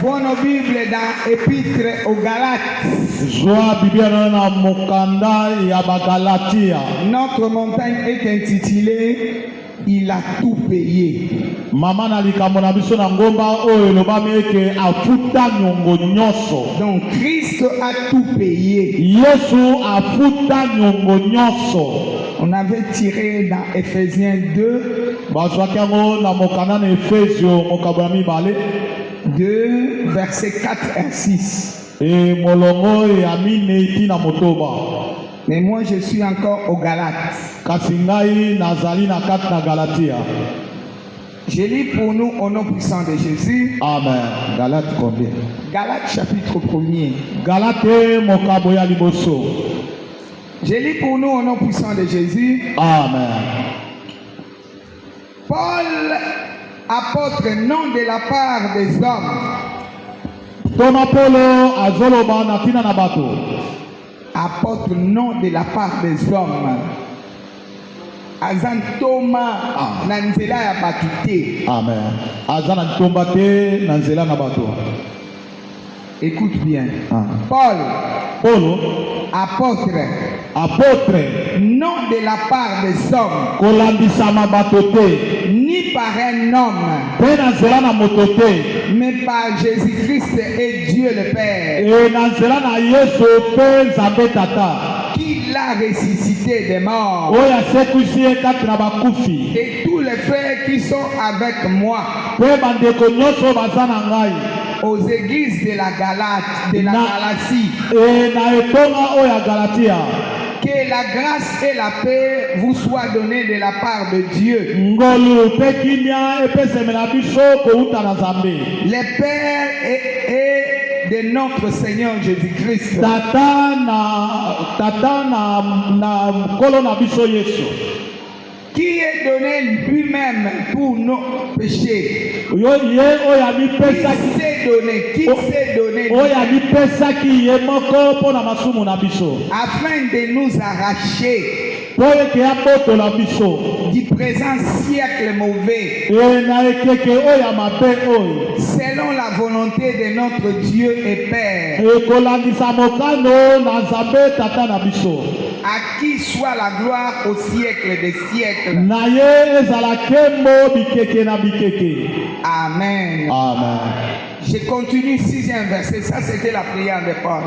Vono Bible dans Épître aux Galates. Notre montagne est intitulée Il a tout payé. Donc Christ a tout payé. On avait tiré dans Ephésiens 2. 2, versets 4 et 6. Mais moi je suis encore aux Galates. Je lis pour nous au nom puissant de Jésus. Amen. Galates combien? Galates chapitre 1er. Je lis pour nous au nom puissant de Jésus. Amen. Paul, apôtre, non de la part des hommes. Apôtre, non de la part des hommes. Azan Thomas Nanzela ya batute. Amen. Azan Thomas te Nanzela na bato. Écoute bien. Paul, apôtre, non de la part des hommes, ni par un homme, mais par Jésus-Christ et Dieu le Père, qui l'a ressuscité des morts, et tous les frères qui sont avec moi aux églises de la Galatie, que la grâce et la paix vous soient données de la part de Dieu, le Père et de notre Seigneur Jésus-Christ, qui est donné lui-même pour nos péchés. Qui s'est donné afin de nous arracher du présent siècle mauvais, selon la volonté de notre Dieu et Père, à qui soit la gloire au siècle des siècles. Amen. Amen. Je continue 6e verset. Ça, c'était la prière de Paul.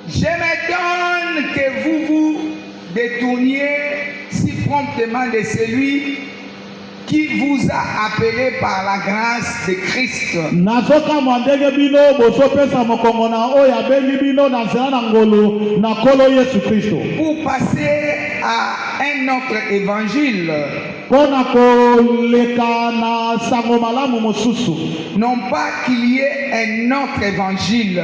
Je m'étonne que vous vous détourniez si promptement de celui qui vous a appelé par la grâce de Christ. Pour passer à un autre évangile. Non pas qu'il y ait un autre évangile,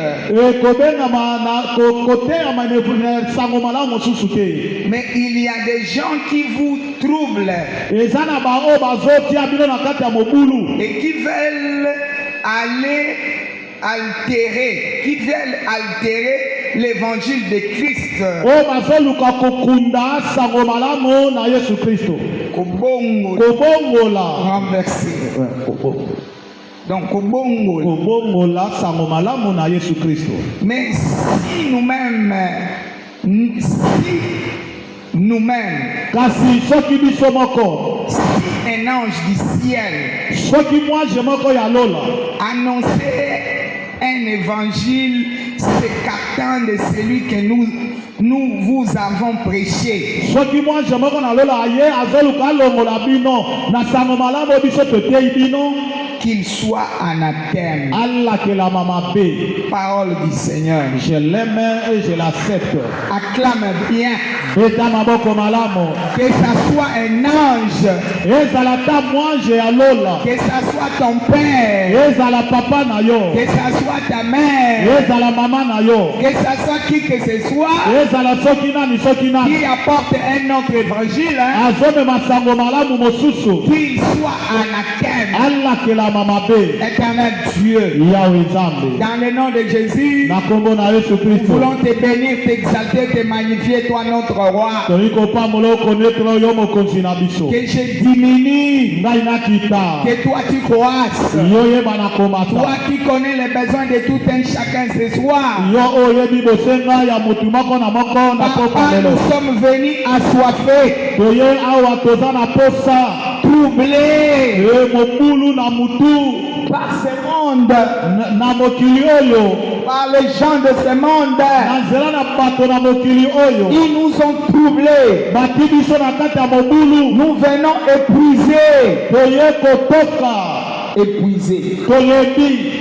mais il y a des gens qui vous troublent et qui veulent altérer l'évangile de Christ. Renverser. Donc, mais si nous-mêmes, si un ange du ciel annonçait un évangile s'écartant de celui que nous vous avons prêché, qu'il soit anathème. Parole du Seigneur. Je l'aime et je l'accepte. Acclame bien. Que ça soit un ange. Que ça soit ton père. Que ça soit ta mère. Que ça soit qui que ce soit qui apporte un autre évangile, qu'il soit anathème. Éternel Dieu, dans le nom de Jésus, nous voulons te bénir, t'exalter, te magnifier, toi notre roi. Que je diminue, que toi tu croisses. Toi qui connais les besoins de tout un chacun ce soir. Papa, nous sommes venus assoiffés, troublés par ce monde, par les gens de ce monde. Ils nous ont troublés. Nous venons épuisés.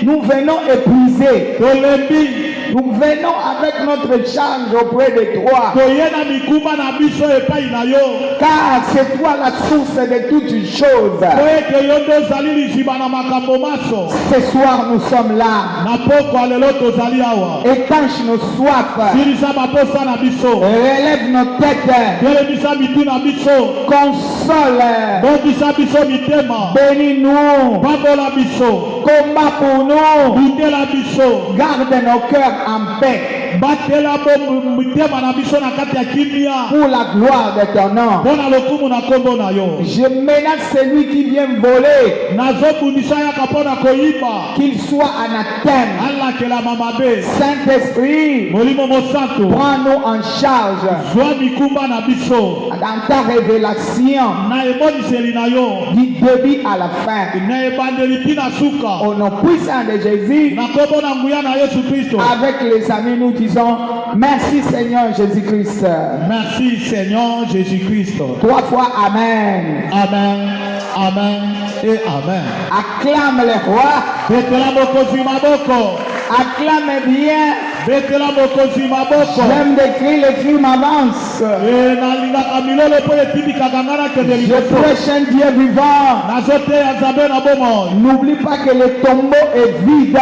Nous venons épuisés. Nous venons avec notre charge auprès de toi. Car c'est toi la source de toutes choses. Ce soir nous sommes là. Étanche nos soifs. Relève nos têtes. Console. Bénis-nous. Combat pour nous. Garde nos cœurs en paix. Pour la gloire de ton nom. Je menace celui qui vient voler, qu'il soit anathème. Saint-Esprit, prends-nous en charge dans ta révélation du début à la fin. Au nom puissant de Jésus, avec les amis, nous disons merci Seigneur Jésus-Christ. Merci Seigneur Jésus-Christ. 3 fois Amen. Amen. Amen et Amen. Acclame le roi. Acclame bien. J'aime décrire les crimes avance. Je prêche un Dieu vivant. N'oublie pas que le tombeau est vide.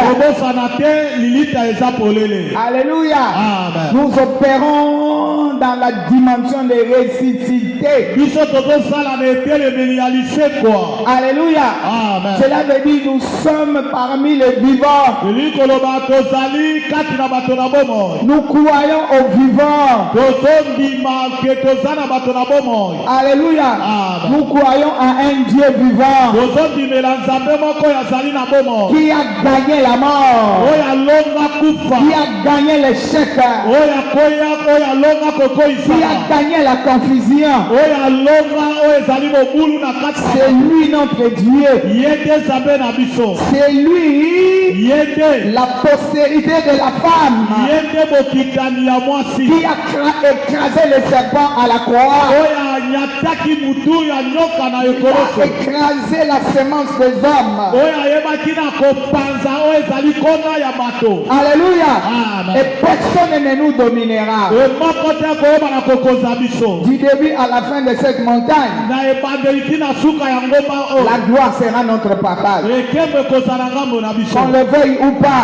Alléluia. Amen. Nous opérons dans la dimension de ressuscité. Alléluia. Amen. Cela veut dire nous sommes parmi les vivants. Nous croyons aux vivants. Alléluia. Amen. Nous croyons à un Dieu vivant qui a gagné la mort, qui a gagné l'échec, qui a gagné la confusion. C'est lui notre Dieu. C'est lui la postérité de la femme qui a écrasé le serpent à la croix. Il a écrasé la semence des hommes. Alléluia. Amen. Et personne ne nous dominera. Du début à la fin de cette montagne, la gloire sera notre partage. Qu'on le veuille ou pas,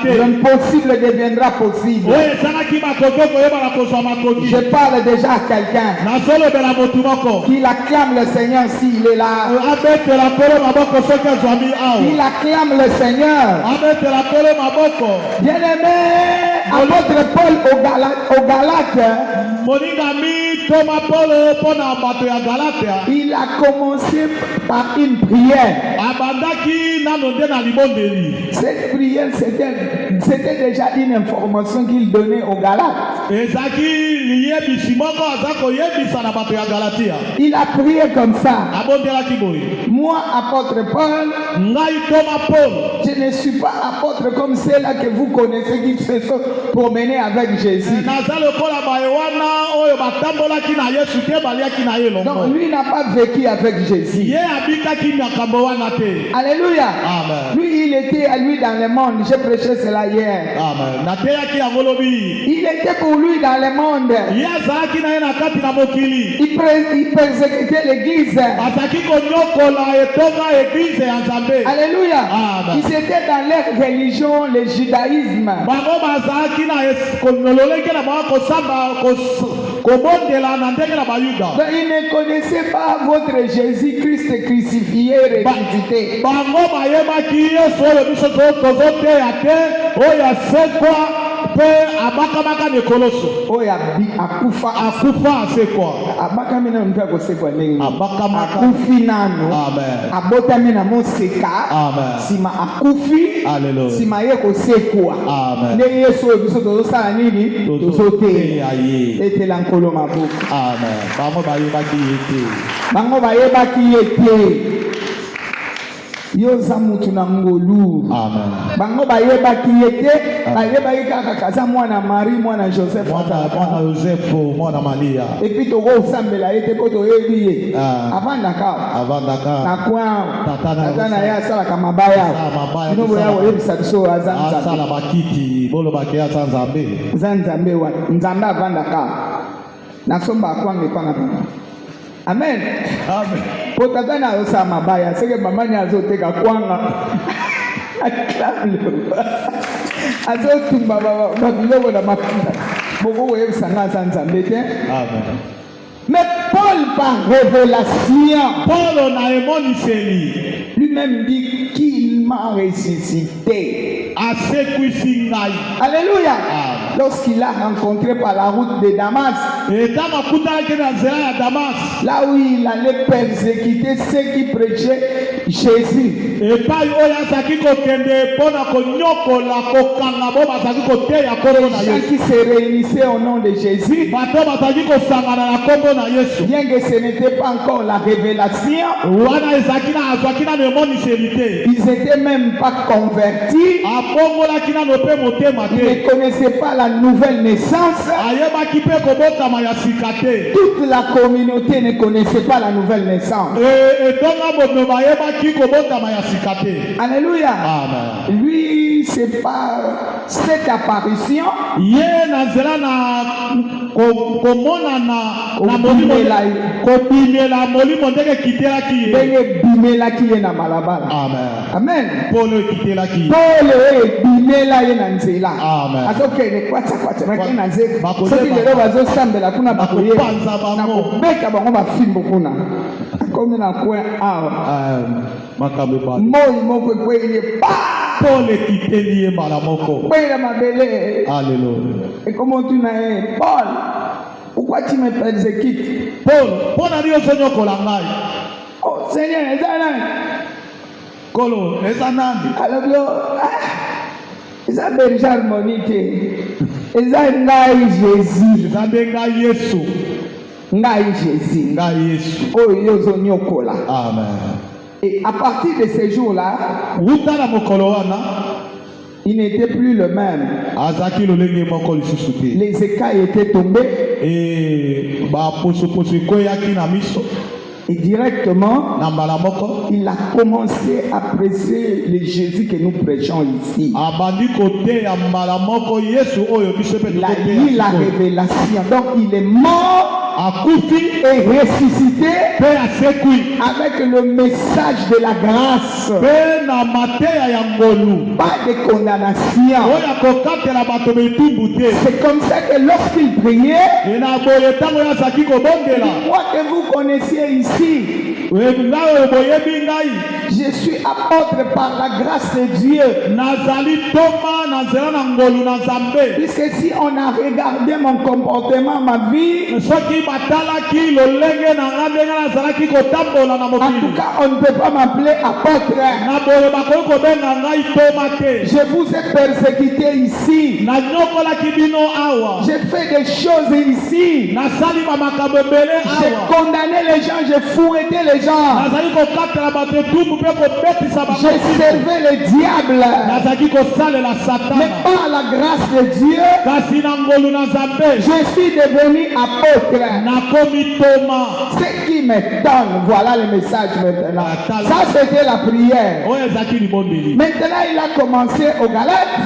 l'impossible deviendra possible. Je parle déjà à quelqu'un qui acclame le Seigneur s'il est là. Il acclame le Seigneur. Bien-aimé, apôtre Paul au Galates, il a commencé par une prière. Cette prière, c'était déjà une information qu'il donnait aux Galates. Il a prié comme ça. Moi, apôtre Paul, je ne suis pas apôtre comme ceux-là que vous connaissez qui se sont promenés avec Jésus. Donc lui n'a pas vécu avec Jésus. Alléluia. Amen. Lui, il était à lui dans le monde. J'ai prêché cela hier. Amen. Il était pour lui dans le monde. Il persécutait l'église. Alléluia. Amen. Ils étaient dans leur religion, le judaïsme. kobondela na ndenge na bayuda. Donc ils ne connaissaient pas votre Jésus-Christ crucifié, ressuscité. Bango bayebaki Yesu oyo biso tozoteya te, oyo asekwa pe abakamaka nekoloso. Oyo akufa asekwa. Abakami na mtu akosekwa ndenge. Abakamaka. Akufi nano. Amen. Abotami na moseka. Amen. Sima akufi. Hallelujah. Sima ye kosekwa. Amen. Ndenge Yesu oyo biso tozosala nini? Tozoteya ye. Etela nkolo maboko. Amen. Bango bayebaki ye te. Bango bayebaki ye te. Yoza mutu na ngolu. Amen. Bango bayebaki ye te. Bayebaki kaka kaza mwana Marie, mwana Joseph. Mwana Joseph, mwana Maria. Et puis togo osambela ye te po toyebi ye. Avandaka. Na kwa. Tatana ya sala kama baya. Nobo ya oyebisa biso azanza. Asala bakiti bolo bakeya Nzambe. Nzambe wa Nzambe avandaka. Nasomba kwange panga. Amen. Amen. Potaka na osa mabaya seke mamani azoteka kwanga. Azotumba baba biloko na mafuta. Boko oyebisa nga Nzambe te. Amen. Mais Paul, par révélation, Paul na emoniseli lui-même dit qu'il m'a ressuscité. Alléluia. Lorsqu'il a rencontré par la route de Damas, là où il allait persécuter ceux qui prêchaient Jésus. Les gens qui se réunissaient au nom de Jésus, bien que ce n'était pas encore la révélation, ils n'étaient même pas convertis. Ils ne connaissaient pas la nouvelle naissance. Toute la communauté ne connaissait pas la nouvelle naissance. Alléluia. Amen. Lui, c'est par cette apparition Amen. Paul bimela ye na nzela. Azokende kwatsa makina nzela. Soki lelo bazosambela kuna bakoye. Na kobeka bango bafimbo kuna. Akomi na coin awa. Moi moko kweye pa. Paul kiteli ye mala moko. Kweye mabele. Alléluia. Et comment tu n'as Paul? Pourquoi tu me persécutes? Paul a dit au Seigneur Kolangai. Oh Seigneur, Kolo, alors, ça berger harmonique. Ça ngai Jésus. Ça ngai Yesu. Ngai Jésus. Ngai Yesu. Oh yozo nyokola. Amen. Et à partir de ces jours-là, il n'était plus le même. Les écailles étaient tombés. Et directement, il a commencé à prêcher le Jésus que nous prêchons ici. Il a dit la révélation. Donc il est mort et ressuscité avec le message de la grâce. Pas de condamnation. C'est comme ça que lorsqu'il priait, moi que vous connaissiez ici, je suis apôtre par la grâce de Dieu. Puisque si on a regardé mon comportement, ma vie, en tout cas, on ne peut pas m'appeler apôtre. Je vous ai persécuté ici. J'ai fait des choses ici. J'ai condamné les gens, j'ai fouetté les gens. J'ai servi le diable. Mais par la grâce de Dieu, je suis devenu apôtre. Ce qui m'étonne, voilà le message maintenant. Ça c'était la prière. Maintenant il a commencé aux Galates.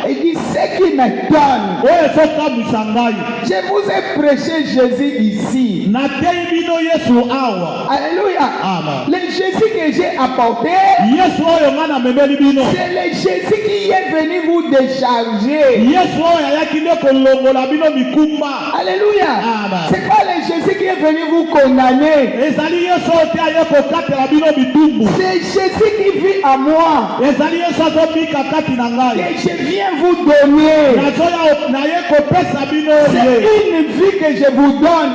Il dit ce qui m'étonne. Je vous ai prêché Jésus ici. Alléluia. Le Jésus que j'ai apporté, c'est le Jésus qui est venu vous décharger. Alléluia. C'est pas le Jésus qui est venu vous condamner. C'est Jésus qui vit à moi. Et je viens vous donner. C'est une vie que je vous donne.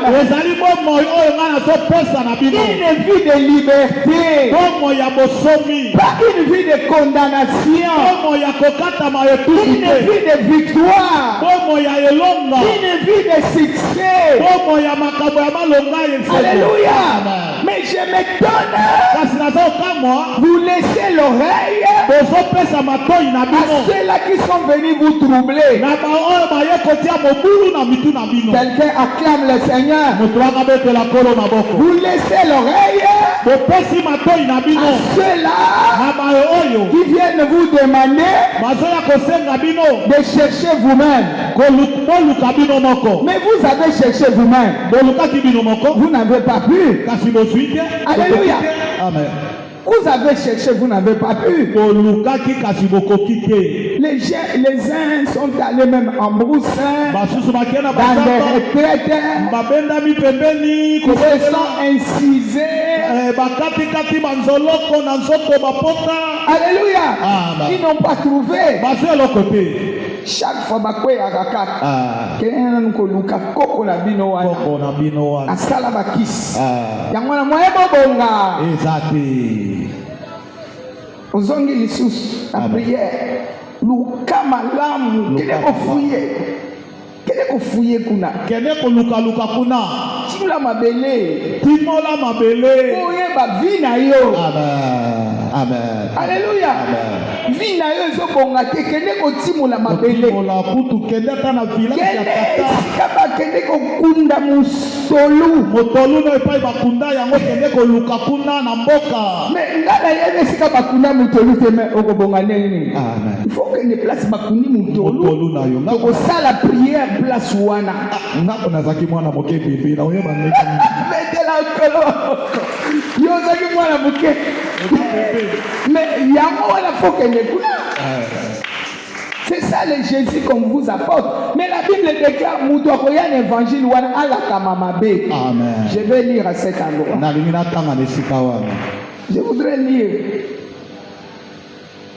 Une vie de liberté. Pas une vie de condamnation. Une vie de victoire. Une vie de succès. Alléluia. Mais je m'étonne. Vous laissez l'oreille à ceux-là qui sont venus vous troubler. Quelqu'un acclame le Seigneur. Vous laissez l'oreille à ceux-là qui viennent vous demander de chercher vous-même. Mais vous avez cherché vous-même. Vous n'avez pas pu. Alléluia. Amen. Vous avez cherché, vous n'avez pas pu. Les uns sont allés même en brousse, dans des retraites, ils se sont incisés. Alléluia. Ils n'ont pas trouvé. Chaque fois bakwe akaka kenen ko luka koko na bino wana asala bakis yangwana moyebo bonga exactly ozongi lisusu la prière luka malamu kele ko fouiller kuna timula mabele oye ba vina yo amen. Alléluia. Vina yo zo bonga te kende ko timula mabele kende ko kunda musolu no epai bakunda yango kende ko luka kuna na mboka mais ngala yene sika bakunda mutolu te me okobonga nini. Il faut que ne place bakundi mutolu na yo ko sala prière place wana ngako nazaki mwana moke bébé na oyeba ndeke metela kolo yo zaki mwana moke mais yango wana faut que ne kuna. C'est ça le Jésus qu'on vous apporte. Mais la Bible déclare Moutokoyan évangile wana alaka mamabe. Amen. Je vais lire à cet endroit. Je voudrais lire.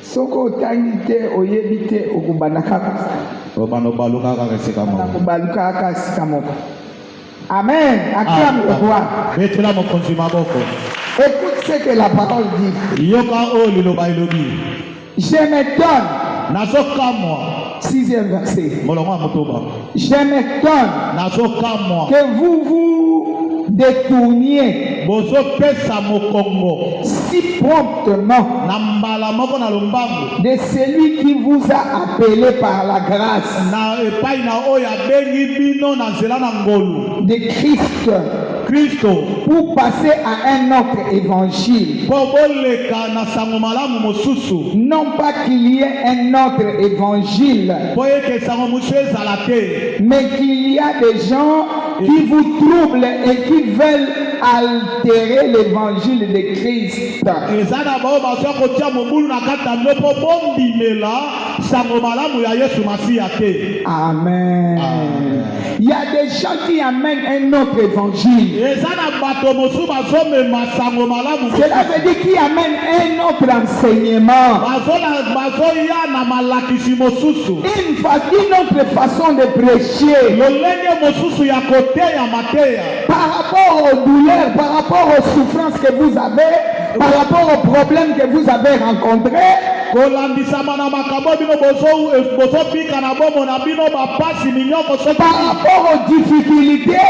Soko tangite oyebite okubanaka. Amen. Acclame le roi. Écoute ce que la parole dit. Je m'étonne. 6e verset. Je m'étonne que vous vous détourniez si promptement de celui qui vous a appelé par la grâce de Christ pour passer à un autre évangile. Non pas qu'il y ait un autre évangile, mais qu'il y a des gens qui vous troublent et qui veulent altérer l'évangile de Christ. Amen. Il y a des gens qui amènent un autre évangile. Cela veut dire qu'ils amènent un autre enseignement. Une autre façon de prêcher. Par rapport aux douleurs, par rapport aux souffrances que vous avez, par rapport aux problèmes que vous avez rencontrés. Par rapport aux difficultés.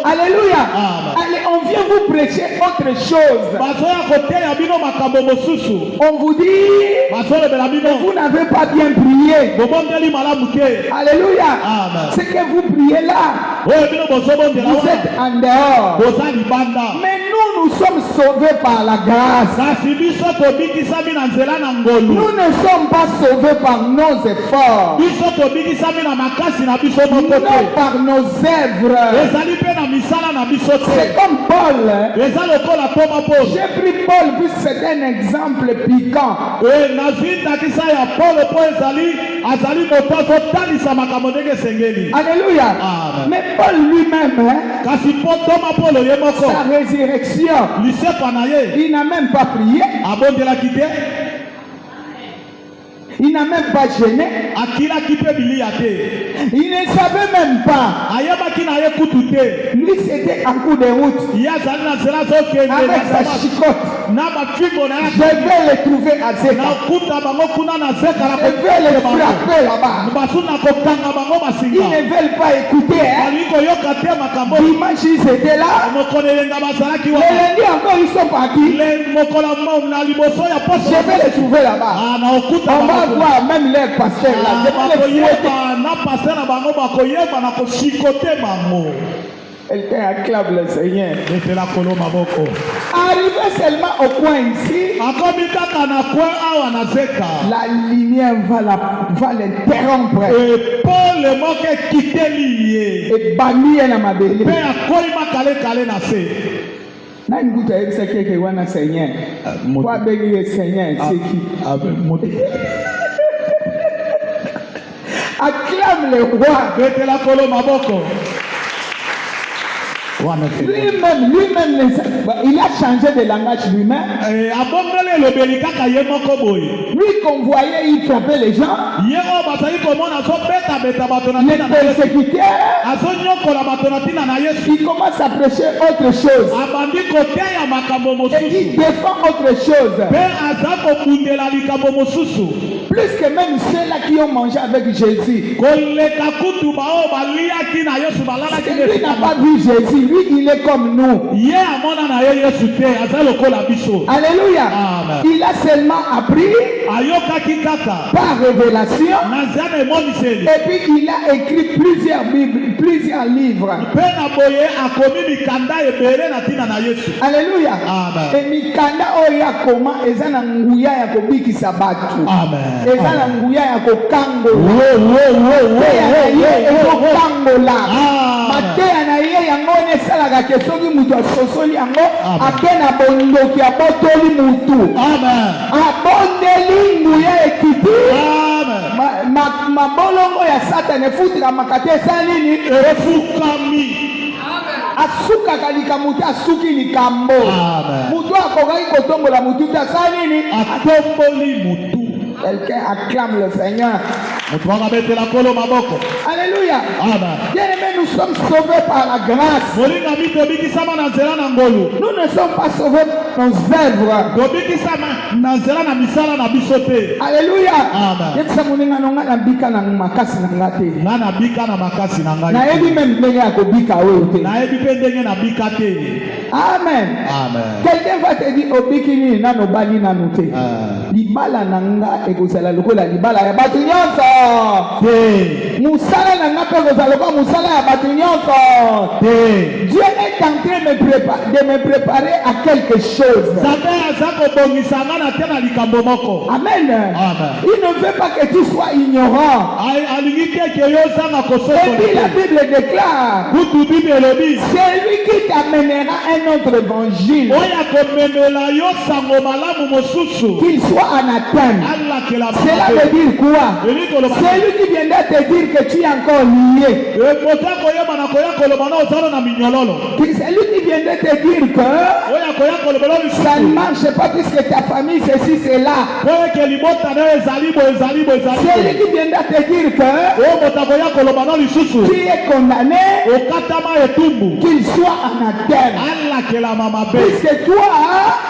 Alléluia. Allez, on vient vous prêcher autre chose. On vous dit que vous n'avez pas bien prié. Alléluia. C'est que vous priez là. Vous êtes en dehors. Mais nous nous sommes sauvés par la grâce. Nous ne sommes pas sauvés par nos efforts, non par nos œuvres. C'est comme Paul. J'ai pris Paul puisque c'est un exemple piquant. Alléluia. Mais Paul lui-même, sa résurrection, il n'a même pas prié. Il n'a même pas gêné. Il ne savait même pas. Lui, c'était un coup de route. Avec sa chicotte. Je vais le trouver à Zeka. Je vais le frapper là-bas. Ils ne veulent pas écouter. Dimanche, ils étaient là. Le lundi encore, ils sont partis. Je vais les trouver là-bas. On va voir même les pasteurs là. Quelqu'un acclame le Seigneur. Arrivé seulement au coin ici, la lumière va l'interrompre. Et bannir la mabelle. Nani kuta ebisa keke wana Seigneur. Kwa bengi le Seigneur c'est qui? Acclame le roi. Lui-même, il a changé de langage lui-même. Lui qu'on voyait, il frappait les gens. Les persécuteurs. Il commence à prêcher autre chose. Et il défend autre chose. Plus que même ceux-là qui ont mangé avec Jésus. Lui n'a pas vu Jésus. Lui, il est comme nous. Alléluia. Il a seulement appris par révélation. Et puis il a écrit plusieurs livres. Alléluia. Et Mikanda oya koma ezana nguya ya kobikisa batu. Ezana nguya ya kokangola. Mateya na ye yango esalaka ke soki mutu asosoli yango akena bondoki abotoli mutu. Abondeli nguya ekiti. Mabolongo ya Satan efutira makate esanini efukami. Asukaka likambo asuki likambo. Mutu akokaki kotombola mutu tasanini atomboli mutu. Quelqu'un acclame le Seigneur. Alléluia. Bien-aimés, nous sommes sauvés par la grâce. Nous ne sommes pas sauvés par nos œuvres. Alléluia. Amen. Quelqu'un va te dire obikini nano bali nanote. Libala nanga ekozala lokola libala ya batu nyonso. Musala nanga pe kozala lokola musala ya batu nyonso. Dieu est en train de me préparer à quelque chose. Amen. Il ne veut pas que tu sois ignorant. Et puis la Bible déclare, c'est lui qui t'amènera un autre évangile. Qu'il soit anathème. Cela veut dire quoi? C'est lui qui viendra te dire que tu es encore lié. C'est lui qui viendra te dire que ça ne marche pas puisque ta famille ceci c'est là. C'est lui qui viendra te dire que tu es condamné, qu'il soit anathème. Puisque toi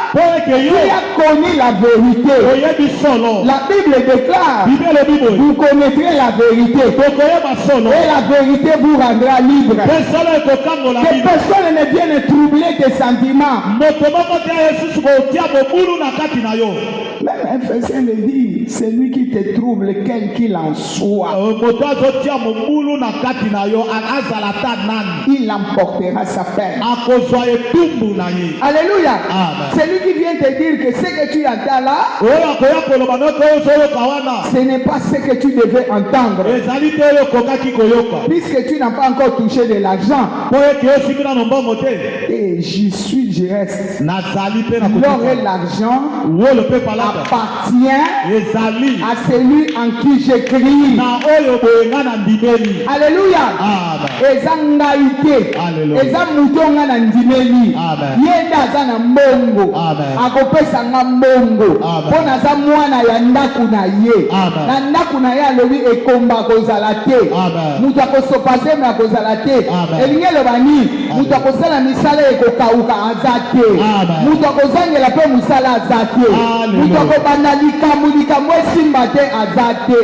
tu as connu la vérité. La Bible déclare, vous connaîtrez la vérité et la vérité vous rendra libre. Que personne ne vienne troubler tes sentiments. Même Ephésiens le dit, c'est lui qui te trouble, quel qu'il en soit. Il emportera sa peine. Alléluia. C'est lui qui vient te dire que ce que tu entends là, ce n'est pas ce que tu devais entendre. Puisque tu n'as pas encore touché de l'argent. Et j'y suis, je reste. L'or et l'argent appartient à celui en qui j'écris. Alléluia. Eza ngaite. Eza mutonga na ndimeli. Yenda aza na mbongo. Akopesa nga mbongo. Pona za mwana ya ndaku na ye. Na ndaku na ye alobi ekomba kozala te. Mutu akosopaze me akozala te. Elingi eloba nini? Mutu akosala misala ekokauka aza te. Mutu akozangela mpe mosala aza te. Mutu akobanda likambo esimba te aza te.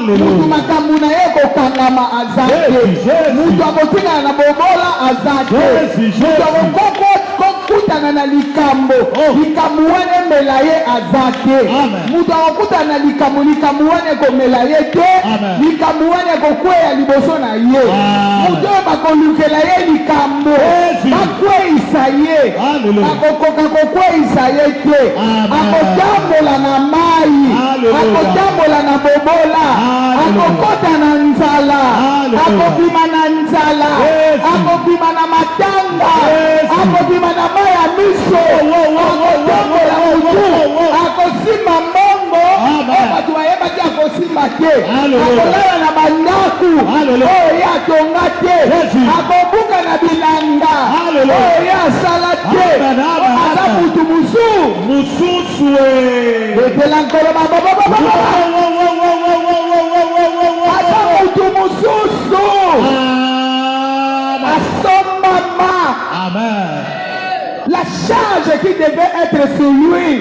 Mutu makambo na ye ekokangama aza te. Mutu akotingana na bobola aza te. Mutu akokutana na likambo wana emela ye aza te. Mutu akokutana na likambo wana ekomela ye te. Likambo wana ekokweya liboso na ye. Mutu oyo bakolukela ye likambo bakweyisa ye. Akokoka kokweyisa ye te. Akotambola na mai, akotambola na bobola, akokota na nzala, akobima na nzala, akobima na matanga, akobima na mai ya miso, akotambola mutu, akosima mbongo, bato bayebaki akosima te, akolala na bandaku, oyo ye atonga te, akobuka na bilanga, oyo ye asala te, aza mutu mususu. Betela nkolo aza mutu mususu. Asombama. La charge qui devait être sur lui.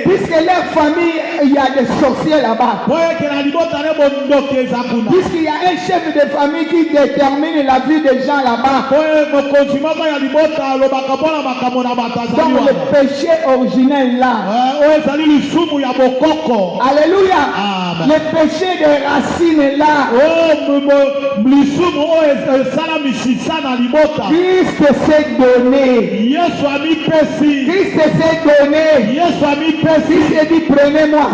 Puisque leur famille, il y a des sorciers là-bas. Puisqu'il y a un chef de famille qui détermine la vie des gens là-bas. Donc le péché originel là. Alléluia. Le péché des racines là. Christ s'est donné. Christ s'est donné. Christ s'est dit prenez-moi.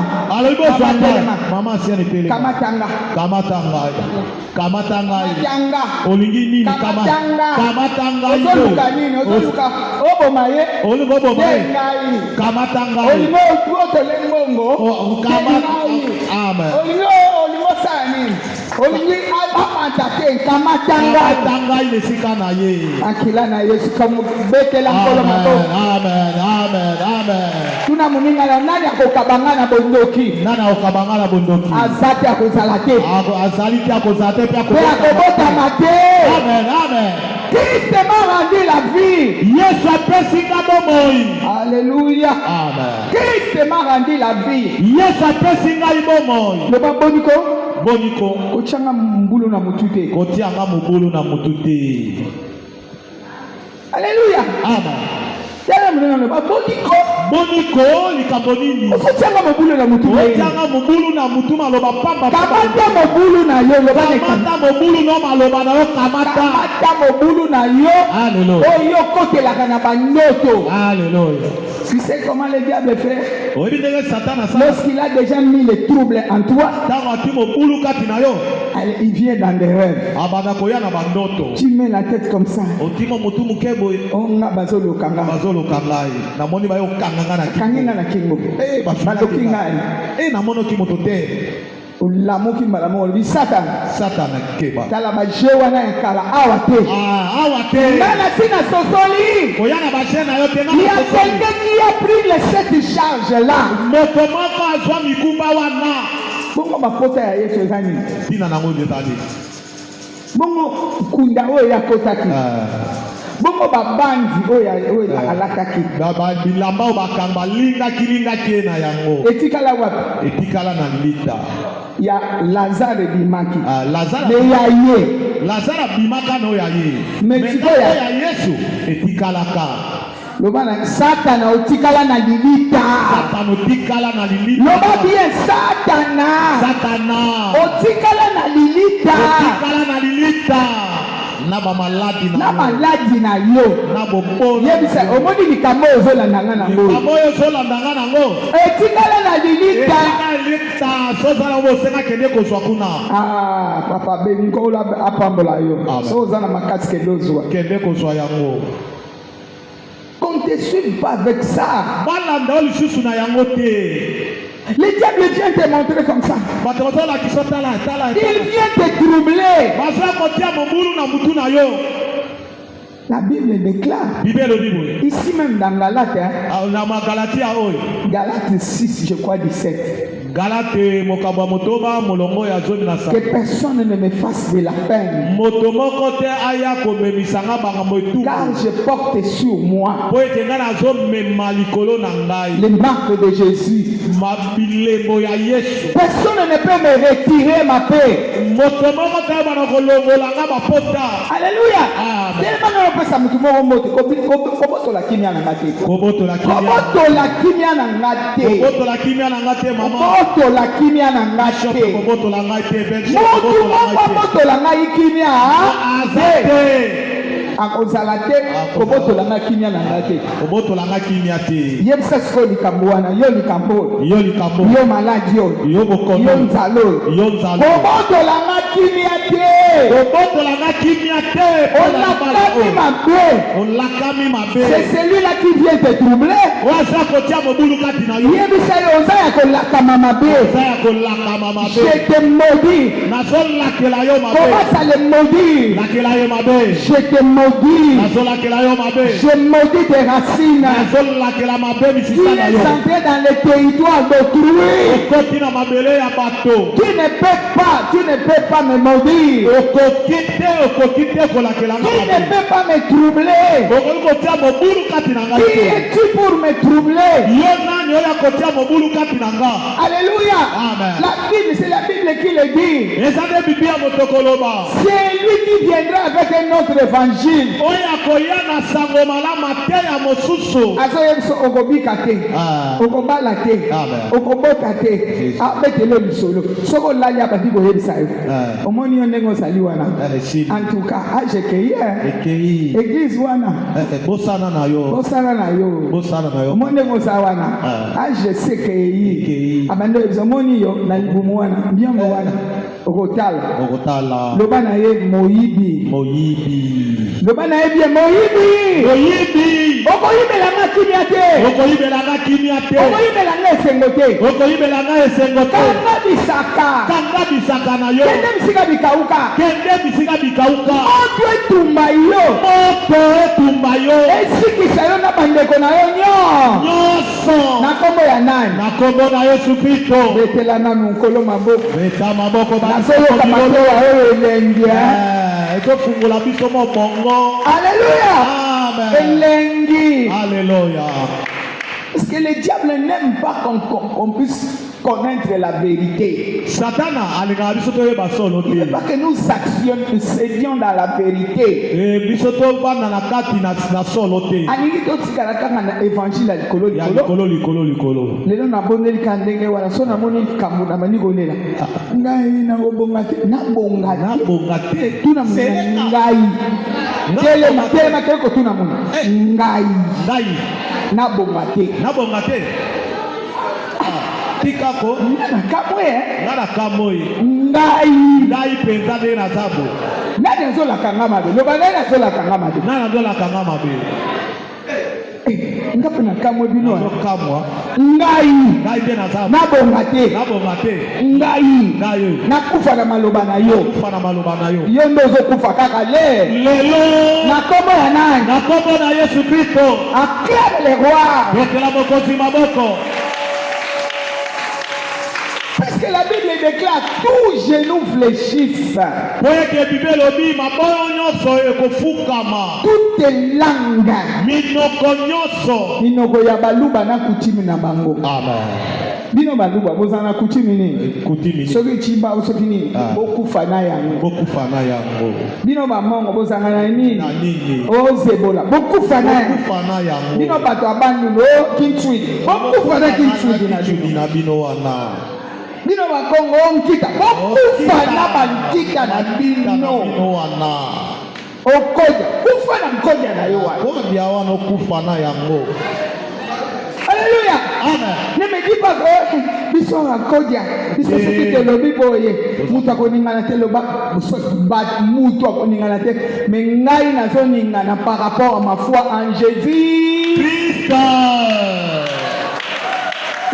Kamatanga. Olingi nini kamatanga ozoluka nini ozoluka obomaye kamatanga olingo otolengongo amen olingo sani olingi amatake kamatanga ilesika na ye akila na Yesu kamubetela nkolo mato amen tuna muninga na nani akokabanga na bondoki azati akozala te Amen. Christ m'a rendu la vie. Alléluia. Amen. Christ m'a rendu la vie. Le boniko. Kotianga mbulu na mutute. Alléluia. Amen. Boniko likabonini. Otianga mobulu na mutu. Otianga mobulu na mutu maloba pamba. Kamata mobulu na yo loba ne kamata mobulu no maloba na yo kamata. Kamata mobulu na yo. Alléluia. Oyo kotelaka na bandoto. Alléluia. Tu sais comment le diable fait? Lorsqu'il a déjà mis les troubles en toi, il vient dans des rêves. Tu mets la tête comme ça. On a bazolo kanga. Kangina na kingo. Balokinga. Namono kimotote. Ulamuki malamo li Satan keba tala bajewa na kala awate nana sina sosoli oyana bashena yote na il y a quelqu'un qui a pris cette charge là motomako azwa mikumba wana bongo bapota ya Yesu ezani sina nango detali bongo kunda oyo yakotaki bongo babandi oyo alataki bilamba o bakamba linga na yango etikala wapi etikala na lita ya Lazare bimaki mais ya ye Lazare bimaka no ya ye mais ya Yesu etikalaka Lobana Satana otikala na lilita. Satana otikala na lilita. Loba bien Satana. Satana Otikala na lilita. otikala na lilita. Na ba maladi na. Na maladi na yo. Na bobo. Yebisa omoni likambo ozolanda nga nango. Likambo ozolanda nga nango. Otikala na lilita. Otikala lilita. Sozala bosenga kende kozwa kuna. Ah, papa bengo la apambola yo. So ozana makasi kende ozwa. Kende kozwa yango. Qu'on ne te suive pas avec ça. Balanda lisusu na yango te. Le diable vient te montrer comme ça. Il vient te troubler. La Bible déclare, ici même dans Galate, Galate 6, je crois 17, que personne ne me fasse de la peine, car je porte sur moi les marques de Jésus. Personne ne peut me retirer ma paix. Alléluia. Pesa mtu moro moto koboto la kimia na ngate koboto la kimia na ngate mama koboto la kimia na ngate koboto la ngai kimia azate akozala te koboto la ngai kimia na ngate koboto la ngai kimia te yebisa siko likambo wana yo likambo yo maladi yo bokono yo nzalo koboto la ngai kimia te koboto la ngai kimia te c'est celui-là qui vient te troubler. Je te maudis. Comment ça le maudit? Je te maudis. Je maudis tes racines. Tu es entré dans le territoire d'autrui. Tu ne peux pas me maudire. Tu ne peux pas me troubler. Qui es-tu pour me troubler? Alléluia. La Bible, c'est la Bible qui le dit. C'est lui qui viendra avec un autre évangile. En tout cas, église wana bosana na yo monde ngosa wana je sais que yi abando ezomoni yo na libumu wana mbiambo wana okotala loba na ye moyibi loba na ye bien moyibi okoyibela nga kimia te okoyibela nga esengo te kanga bisaka na yo kende bisika bikauka moto etumba yo esikisa yo na bandeko na yo nyonso na kombo ya nani? Na kombo na Yesu Kristo. Betela nanu nkolo maboko. Beta maboko ba. Nasoyoka matewa oyo elengi. Ekofungula biso mo bongo. Alléluia. Amen. Elengi. Alléluia. Parce que le diable n'aime pas qu'on puisse connaître la vérité. Satana alinga biso to yeba solo te. Il veut pas que nous cédions dans la vérité. Biso to bana na kati na solo te. Alingi to tikala kanga na évangile likolo. Lelo na bondeli kandenge wala so na moni likambo na mani kolela. Ngai na obonga te. Na bonga te. Tuna ngai. Tele ko tuna mona. Ngai. Na bonga te. Tikako ngara kamoy ngai penza de na zabo nani zola kanga mabe loba nani zola kanga mabe ngapi na kamwe bino ngai de na zabo na bonga te ngai na kufa na maloba na yo yo ndozo kufa kaka lelo na kombo ya nani? Na kombo na Yesu Kristo. Acclame le roi. Betela mokozi maboko. Parce que la Bible déclare tout genou fléchisse. Toutes les langues. Minoko ya baluba na kutimi na bango. Amen. Bino baluba bozana coutume nini? Coutume. Soki chiba ou soki nini? Bokufa na yango. Bokufa na yango. Bino ba mongo bozanga na nini? Na nini? O zebola. Bokufa na yango. Bokufa na yango. Bino bato abandu no kinchwidi. Bokufa na kinchwidi na bino. Na bino wana. Bino ba Kongo nkita. Bokufa na bankita na bino wana. Okoja. Kufa na mkoja na yo wana. Okoja wana okufa na yango. Alléluia. Amen. Ne me dis pas que biso akoja. Biso soki te lobi boye. Mutu akoningana te loba. Mutu akoningana te. Mais ngai nazo ningana par rapport à ma foi en Jésus Christ.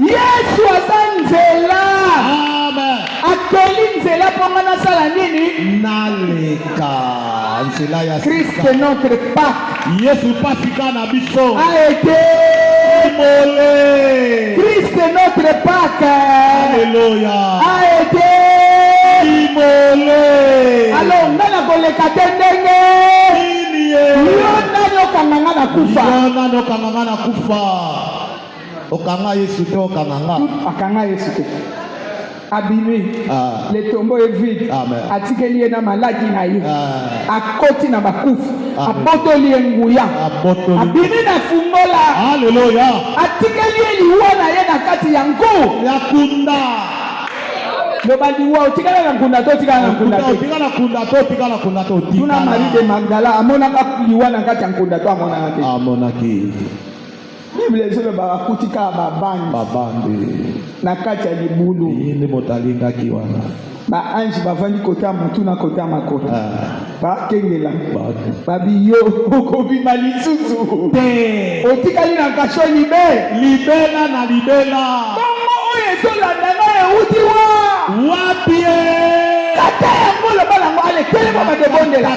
Yesu azanzela. Amen. Atoli nzela ponga na sala nini? Naleka. Nzela ya Christ notre Pâque. Yesu pasika na biso. A été immolé. Christ notre Pâque. Alléluia. A été immolé. Alors ngana koleka te ndenge. Yo nani okanganga na kufa? Yo nani okanganga na kufa? Okanga Yesu te okanganga. Akanga Yesu te. Abîmé. Le tombeau est vide. Amen. Atikeli ye na maladi na ye. Akoti na bakufu. Abotoli ye nguya. Abimi na fungola. Alléluia. Atikeli ye liwa na ye na kati ya ngu. Ya kunda. Loba liwa otikala na kunda to tikala na kunda to. Otikala na kunda to tikala na kunda to. Tuna Marie de Magdala amona ka liwa na kati ya kunda to amona te. Amonaki. Bible ezolo bakakutika babandi na kati ya libulu yinde motalingaki wana baange bavandi kota motu na kota makota bakengela babi yo okobima lisusu te otikali na kasho libela na libela bongo oyo ezolanda na euti wapi kata yango loba nango ale telema badebondela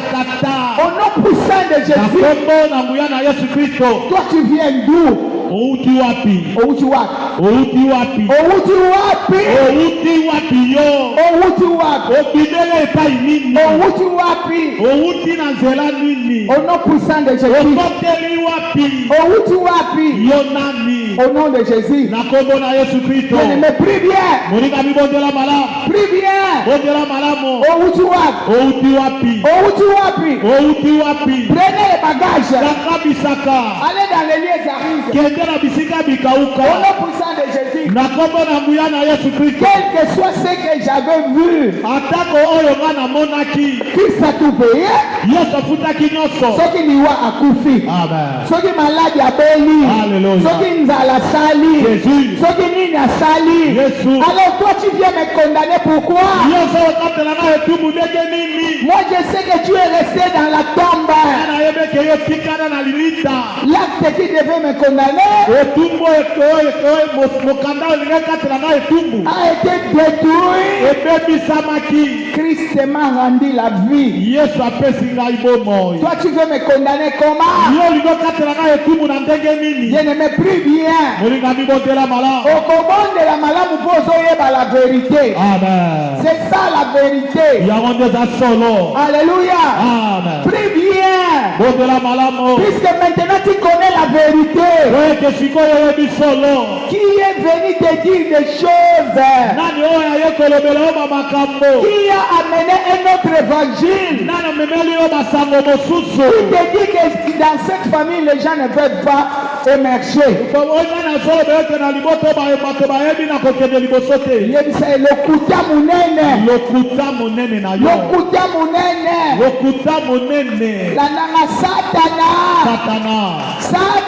au nom puissant de Jésus na nguya na Yesu Kristo. Toi tu viens d'où? Outi wapi? Outi wapi? Outi wapi? Outi wapi? Outi wapi yo? Outi wapi? Obidele epai nini? Outi wapi? Outi na nzela nini? Au nom puissant de Jésus. Okoteli wapi? Outi wapi? Yo nani? Au nom de Jésus. Na kombo na Yesu Kristo. Mais prie bien. Monika bibondela malamu. Prie bien. Bondela malamu. Outi wapi? Outi wapi? Outi wapi? Outi wapi? Prenez les bagages. Nakabisaka. Allez dans les lieux arides. Na bisika bikauka. Au nom puissant de Jésus. Na kombo na nguya na Yesu Kristo. Quel que soit ce que j'avais vu. Atako oyo ngana monaki. Christ a tout payé. Yesu afutaki nyonso. Soki liwa akufi. Amen. Soki maladi abeli. Alléluia. Soki nzala sali. Jésus. Soki nini asali. Jésus. Alors toi tu viens me condamner pourquoi? Yesu okatela na etumu ndenge nini? Moi je sais que tu es resté dans la tombe. Ana yebeke yo tikana na lilita. L'acte qui devait me condamner etumbu mokanda olingi katela na etumbu a été détruit. ebebisamaki. Christ m'a rendu la vie. Yesu apesi ngai bomoi. Toi tu veux me condamner comment? Yo olingi okatela na etumbu na ndenge nini? Je ne me prie bien. Molinga mibondela malamu. Okobondela malamu po ozoyeba la vérité. Amen. C'est ça la vérité. Yango nde eza solo. Alléluia. Amen. Prie bien. Bondela malamu. Puisque maintenant tu connais la vérité. Oyo sikoyo oyebi solo. Qui est venu te dire des choses? Nani oyo aye kolobela yo bamakambo? Qui a amené un autre évangile? Nani amemeli yo basango mosusu? Qui te dit que dans cette famille les gens ne peuvent pas émerger? Oyo nani azoloba ete na liboso bato bayebi na kokende liboso te? Yebisa lokuta munene. Lokuta monene na yo. Lokuta munene. Lokuta monene. Lananga satana. Satana.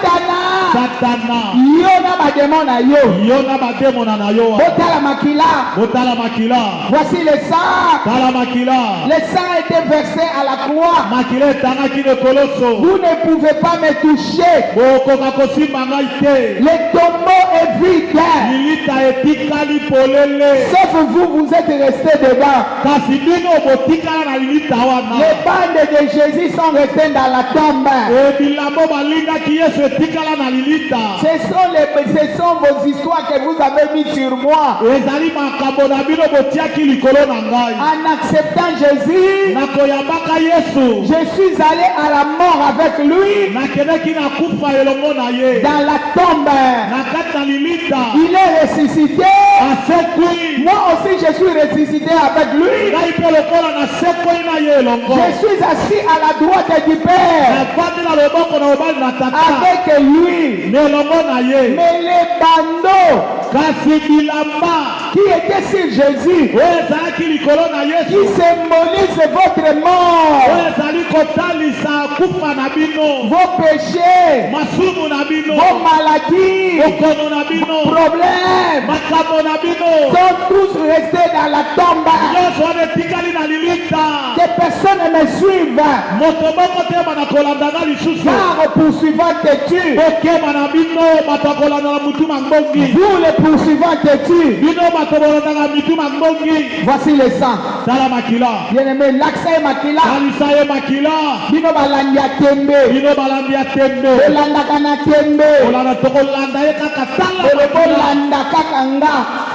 Yo na bademo na yo. Yo na bademo na yo. Botala makila. Botala makila. Voici le sang. Tala makila. Le sang a été versé à la croix. Makila etangaki ne koloso. Vous ne pouvez pas me toucher. Bokoka kosimba ngai te. Le tombeau est vide. Lilita etikali polele. Sauf vous, vous êtes restés dedans. Kasi bino botikala na lilita wana. Les bandes de Jésus sont restés dans la tombe. Ebilamo balingaki Yesu etikala na lilita. Ce sont vos histoires que vous avez mis sur moi. Ezali makambo na bino botiaki likolo na ngai. En acceptant Jésus, Nakoyambaka Yesu. je suis allé à la mort avec lui Nakendeki na kufa elongo na ye. dans la tombe. Na kati na lilita. Il est ressuscité. Asekwi. Moi aussi, je suis ressuscité avec lui. Ngai pe lokola na sekwi na ye elongo. Je suis assis à la droite du Père Nafandi na loboko na mobali na tata. avec lui. Na elongo na ye. Mais les bandeaux Kasi bilamba. qui étaient sur Jésus, Oyo ezalaki likolo na qui Yesu. symbolisent votre Oyo mort, ezali kotalisa kufa na bino. vos péchés, Masumu na bino. vos maladies, Bokono na bino. problèmes, Makambo na bino. sont tous restés dans la tombe. Nyonso wana etikali na lilita. Des personnes me suivent Moto moko te bana kolandanga lisusu. car poursuivants te tuent. Bokema na bino bato kolanda na mutu mangongi. Vous les poursuivants te tuent. Bino bato bolandanga mitu mangongi. Voici le sang. Tala makila. Bien-aimé, l'accès est makila. Talisa ye makila. Bino balandi ya tembe. Bino balandi ya tembe. Bolandaka na tembe. Kolanda tokolanda ye kaka tala makila. Bolanda kaka nga.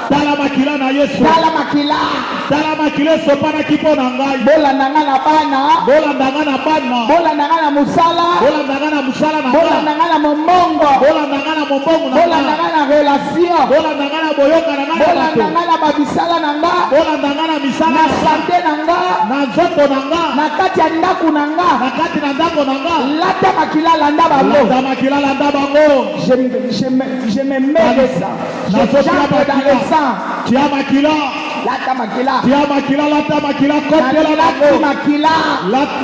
Tala makila na Yesu. Tala makila. Tala makila esopanaki mpo na ngai. Bolandanga na bana. Bolandanga na bana. Bolandanga na musala. Bolandanga na musala na ngai. Bolandanga na momongo. Bolandanga na mobongo na ngai. Bolandanga na relation. Bolandanga na boyoka na ngai na bato. Bolandanga na babisala na nga. Bolandanga na misala Na na ngai. sante na nga. Na nzoto na ngai. Na kati ya ndaku na nga. Na kati na ndako na ngai. Lata makila landa bango. Landa makila landa bango. Je me mets le sang. Je jambe dans le sang. Tia makila. Lata makila. Tia makila lata makila kotela Lati bango. makila.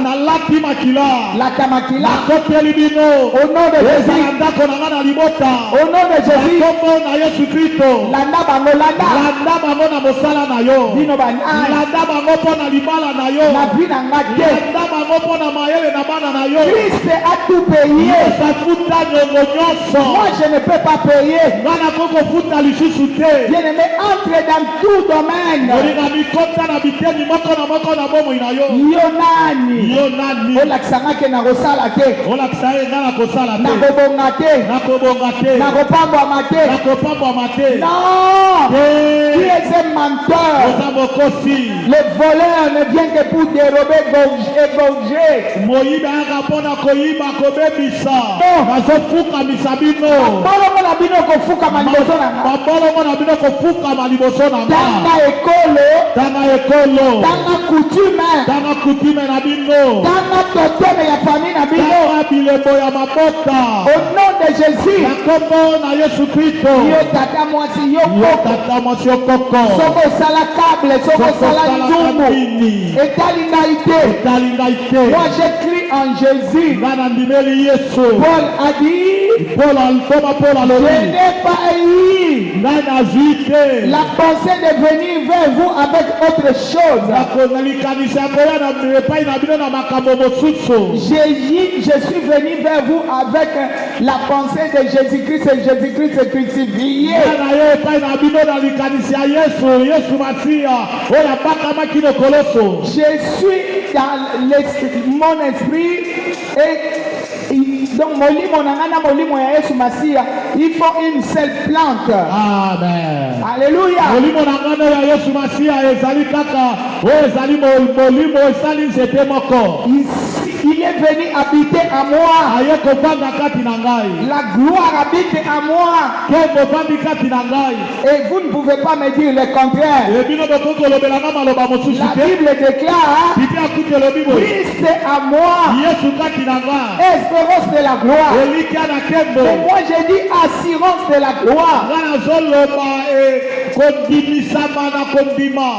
Na lati makila. Lata makila. Koteli bino. Au nom de Ezala Jésus. ndako na ngai na libota. Au nom de Jésus. Kombo na Yesu Kristo. Landa bango landa. Landa bango na mosala na yo. Bino banai. Landa bango mpo na libala na yo. Na vie na nga te. Landa bango mpo na mayele na bana na yo. Christ a tout payé. Yesu afuta nyongo nyonso. Moi, je ne peux pas payer. Ngai nakoki kofuta lisusu te. Bien-aimé, entre dans tout domaine. Olinga mikota na biteni moko na moko na bomoi na yo. Yo nani? Yo nani? Olakisanga ke nakosala te. Olakisa ye ngai nakosala te. Nakobonga te. Nakobonga te. Nakopambwama te. Nakopambwama te. Non! Tu Te. es un menteur. Oza mokosi. Le voleur ne vient que pour dérober, égorger. Moyibi ayaka mpo na koyiba kobebisa. Non. Nazofukamisa bino. Bolongo na bino kofukama liboso na nga. Babolongo na bino kofukama liboso na nga. Tanga ekolo. Tanga ekolo. Tanga coutume. Tanga kutime na bino. Tanga toteme ya famille na bino. Tanga bilembo ya mabota. Au nom de Jésus. Na kombo na Yesu Kristo. Yo tata mwasi yo Yo koko. tata mwasi yo koko. Soko sala câble, soko sala nzumbu. kabini. Etali ngai te. Etali ngai te. Moi j'écris en Jésus. Nga nandimeli Yesu. Paul a dit, Paul je alobi. n'ai pas eu Ngai nazwi te. la pensée de venir vers vous avec autre chose. Nakolikanisa koya na epai na bino na makambo mosusu. Je suis venu vers vous avec la pensée de Jésus-Christ et Jésus-Christ crucifié. Nga na yo epai na bino na likanisi ya Yesu Masiya oyo abakamaki na koloso. Je suis dans mon esprit et donc molimo na ngana molimo ya Yesu Masiya, il faut une seule plante. Amen. Alléluia. Molimo na ngano ya Yesu Masiya ezali kaka oyo ezali molimo esali nzete moko. Il est venu habiter à moi. Aye kovanda kati na ngai. La gloire habite à moi. Ke kovandi kati na ngai. Et vous ne pouvez pas me dire le contraire. Ebino bokoki kolobelanga maloba mosusu La te. Bible déclare, Bibi akuti elobi boye. Christ est à moi, Yesu kati na ngai. espérance de la gloire. Elikia na kembo. Et moi je dis assurance de la gloire. Nga nazoloba kondimisama na kondima.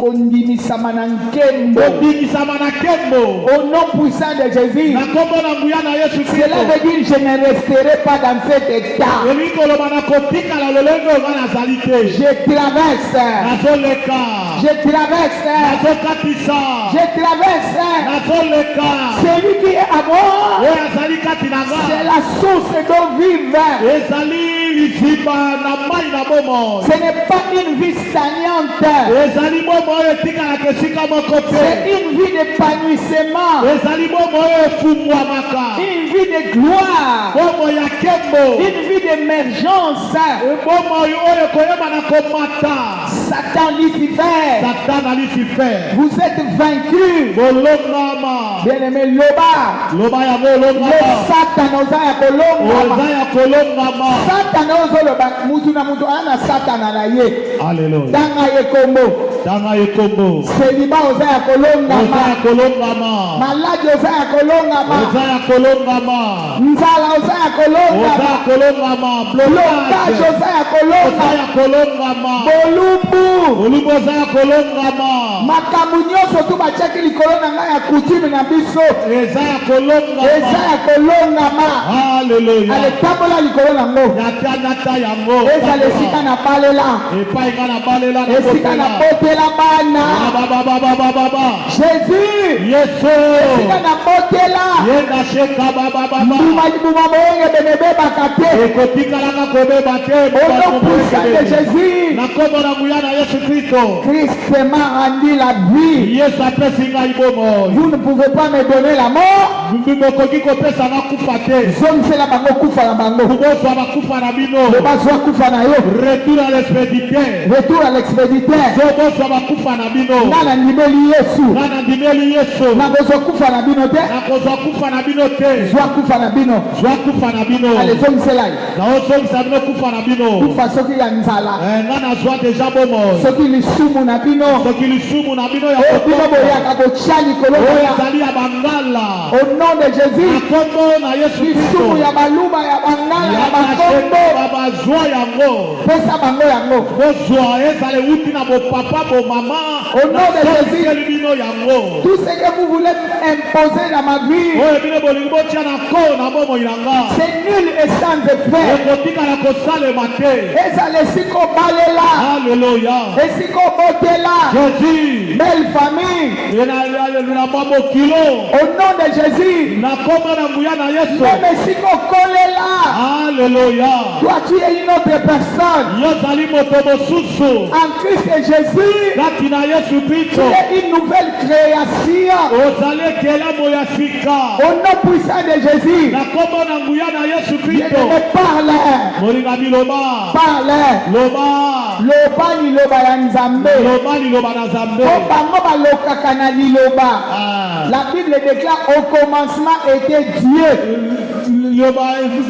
Kondimisama na nkembo. Kondimisama na kembo. Au nom puissant de Jésus. Na kombo na nguya na Yesu Cela Kristo. veut dire je ne resterai pas dans cet état. Elingi koloba na kotikala lolenge oyo nga nazali te. Je traverse. Nazoleka. Je traverse. Nazokatisa. Je traverse. Nazoleka. Celui qui est à moi, Oyo azali kati na c'est nga. la source d'eau vive. Ezali liziba na mai na bomoi. Ce n'est pas une vie stagnante. Ezali bomoi oyo etikalaka esika moko C'est te. une vie d'épanouissement. Ezali bomoi oyo efungwamaka. Une vie de gloire, Bomo ya kembo. une vie d'émergence. Bomo oyo koyeba na komata. Satan Lucifer, Satan alisife. vous êtes vaincus. Bolongama. Bien-aimé, loba. Loba ya Le bolongama. Satan oza ya kolongama. Oza ya kolongama. Satan ozoloba mutu na mutu ana Satan na ye. Hallelujah. Danga ye kombo. Danga yekombo. Seliba oza ya Oza kolongama. ya kolongama. Maladi oza ya kolongama. Oza ya kolongama. Nzala oza ya Oza kolongama. ya kolongama. Blocage Blocage. oza ya Oza kolongama. ya kolongama. Bolumbu. Olubo oza ya kolongama. Makambo nyonso tu batiaki likolo na ngai ya coutume na biso. Eza ya kolongama. Eza ya kolongama. Hallelujah. Ale tambola likolo nango. Nata yango. Ezala esika na balela. Epai nga na balela na Esika na botela. botela bana. Baba. Jésus. Yesu. Esika na botela. Yenda sheka baba. Mbuma moyenge bemebebaka te. Ekotikalaka kobeba te. Au nom puissant de Jésus. Na kombo na nguya na Yesu Kristo. Christ m'a rendu la vie. Yesu apesi ngai bomoi. Vous ne pouvez pas me donner la mort. Mokoki kopesa nga kufa te. Zomisela bango kufa na bango. Bozwa bakufa na bino. Bazwa kufa na yo. Retour à l'expéditeur. Retour à l'expéditeur. Bozwa bakufa na bino. Nga na ndimeli Yesu. Nga na ndimeli Yesu. Nakozwa kufa na bino te. Nakozwa kufa na bino te. Zwa kufa na bino. Zwa kufa na bino. Ale zomisela ye. Naozongisa bino kufa na bino. Kufa soki ya nzala. Nga nazwa deja bomoi. Soki lisumu na bino. Soki lisumu na bino ya Oyo bino boyaka kotia likolo oyo ya. ezali ya bangala. Au nom de Jésus. Na kombo na Yesu Kristo. Lisumu ya baluma ya bangala ya bakombo bakombo. bazwa yango. Pesa bango yango. Bozwa ezala euti na bopapa bomama. Au nom de Jésus. Bino yango. Tout ce que vous voulez imposer dans ma vie. Oyo bino bolingi botia na ko na bomoi nanga. C'est nul et sans effet. Ekotikala kosalema te. Ezala esika obalela. Haleluya. Esika obotela. Jésus. Belle famille. Na mamo kilo. Au nom de Jésus. Na kombo na nguya na Yesu. Même esika okolela. Haleluya. Toi tu es une autre personne. Yozali moto mosusu. En Christ et Jésus. Kati na Yesu Tu Kristo. es une nouvelle création. Ozali ekelamo ya sika. Au nom puissant de Jésus. Na kombo na nguya na Yesu Je Kristo. me parle. Molinga biloba. Parle. Loba. Loba liloba ya Nzambe. Loba liloba na Nzambe. Po bango balokaka na liloba. Ah. La Bible déclare au commencement était Dieu. Loba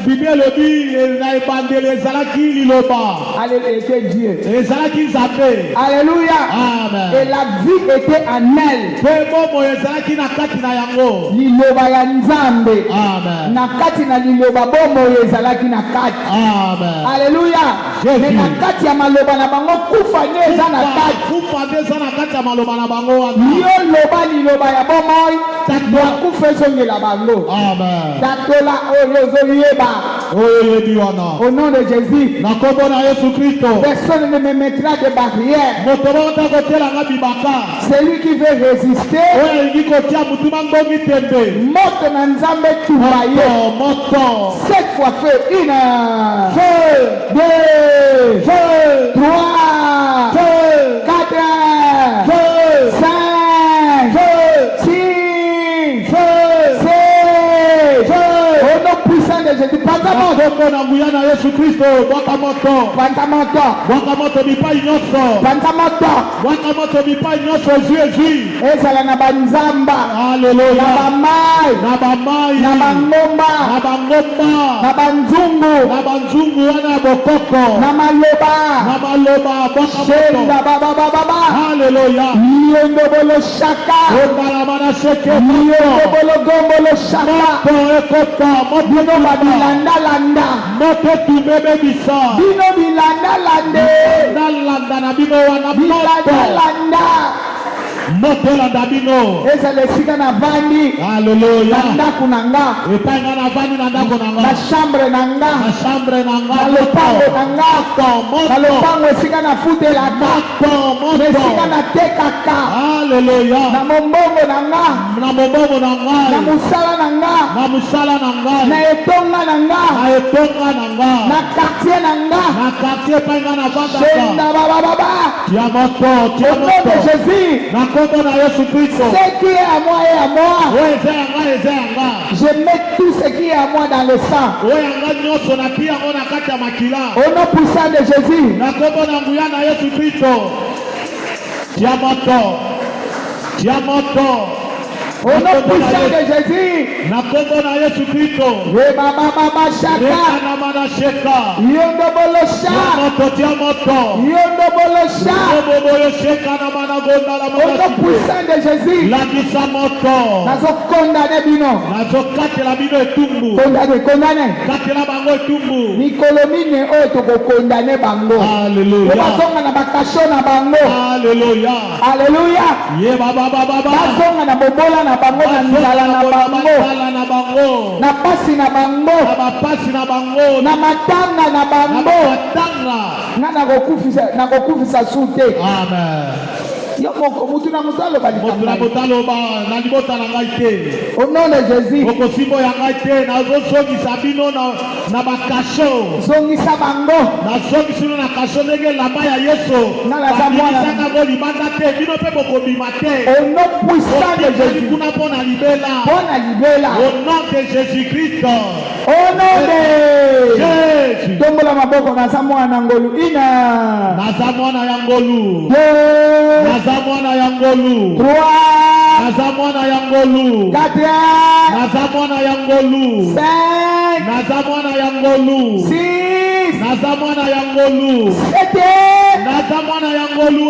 Bible elobi na ebandeli ezalaki liloba. Alléluia, était Dieu. Ezalaki Nzambe. Alléluia. Amen. Et la vie était en elle. Mpe bomoi ezalaki na kati na yango. Liloba ya Nzambe. Amen. Na kati na liloba bomoi ezalaki na kati. Amen. Alléluia. Jésus. Mais na kati ya maloba na bango kufa nde eza na kati. Kufa nde eza na kati ya maloba na bango wana. Yo loba liloba ya bomoi bakufa ezongela bango. Amen. Tatola oyo ozoyeba. Oyo yebi wana. Au nom de Jésus. Na kombo na Yesu Kristo. Personne ne me mettra de barrière. Moto moko te kotielanga bibaka. Celui qui veut résister. Oyo alingi kotia mutu mangongi tembe. Moto na Nzambe tumaye. Moto. 7 fois feu. 1, Feu. 2, Feu. 3, Feu. 4, Feu. 5, Feu. 6, Feu. 7. Au nom puissant de Jésus. Panta moto. Kombo na nguya na Yesu Kristo. Bwaka moto. Panta moto. Bwaka moto bipai nyonso. Panta moto. Bwaka moto bipai nyonso ezwi. Ezala na banzamba. Haleluya. Na bamai. Na bamai. Na bangomba. Na bangomba. Na banzungu. Na banzungu wana ya bokoko. Na maloba. Na maloba bwaka Shenda moto. baba. Haleluya. Yondobolo shaka. Ongalama na sheke Yondobolo gombolo shaka. moto ekota moto Bino babilanda. moto tumebe bisa. Bino bilanda. Nalanda na bino wana Bilanda. moto elanda bino. Ezala esika na vandi. Haleluya. Na ndako na nga. Epai nga na vandi na ndako na nga. Na chambre na nga. Na chambre na nga. Na lopango na nga. Na lopango esika na futelaka. Na esika na tekaka. Haleluya. Na mombongo na nga. Na mombongo na ngai. Na musala na nga. Na musala na ngai. Na etonga na nga. Na etonga na ngai. Na quartier na nga. Na quartier epai nga na vandaka. Shenda baba. Tia moto. Au nom de Jésus. Na kombo na Yesu Kristo. Ce qui est à moi est à moi. Oyo eza yanga. Je mets tout ce qui est à moi dans le sang. Oyo yanga nyonso na tia yango na kati ya makila. Au nom puissant de Jésus. Na kombo na nguya na Yesu Kristo. Tia moto. Au nom puissant de Jésus. Na kombo na Yesu Kristo. Rebababa shaka. Na mana sheka. Yondobolo sha. Tia moto. Yondobolo sha. Boboyo sheka na mana gonda la Au nom puissant de Jésus. La kisa moto. Nazo condamné bino. Nazo katela bino etumbu. Condamné. Katela bango etumbu. Mikolo mine oyo toko condamné bango. Alléluia. Bazonga na bakasho na bango. Alléluia. Alléluia. Ye baba. Bazonga na bobola na bango na nzala na bango. Na pasi na bango. Na matanga na bango. Nga nakokufisa su te. Amen. Yo moko mutu na mutalo ba na libota na ngai te. Au nom de Jésus. Okosimbo ya ngai te nazosongisa bino na bakasho. Zongisa bango. Nazongisi bino na kasho ndenge lamba ya Yesu. Bakimisaka ngo libanda te bino mpe bokobima te. Au nom puissant de Jésus. Kuna mpona libela. Au nom de Jésus-Christ. Au nom de Jésus. Tombola maboko naza mwana ngolu. Naza mwana ya ngolu. Naza mwana ya ngolu. 3. Naza mwana ya ngolu. 4. Naza mwana ya ngolu. 5. Naza mwana ya ngolu. 6. Naza mwana ya ngolu. 7. Naza mwana ya ngolu.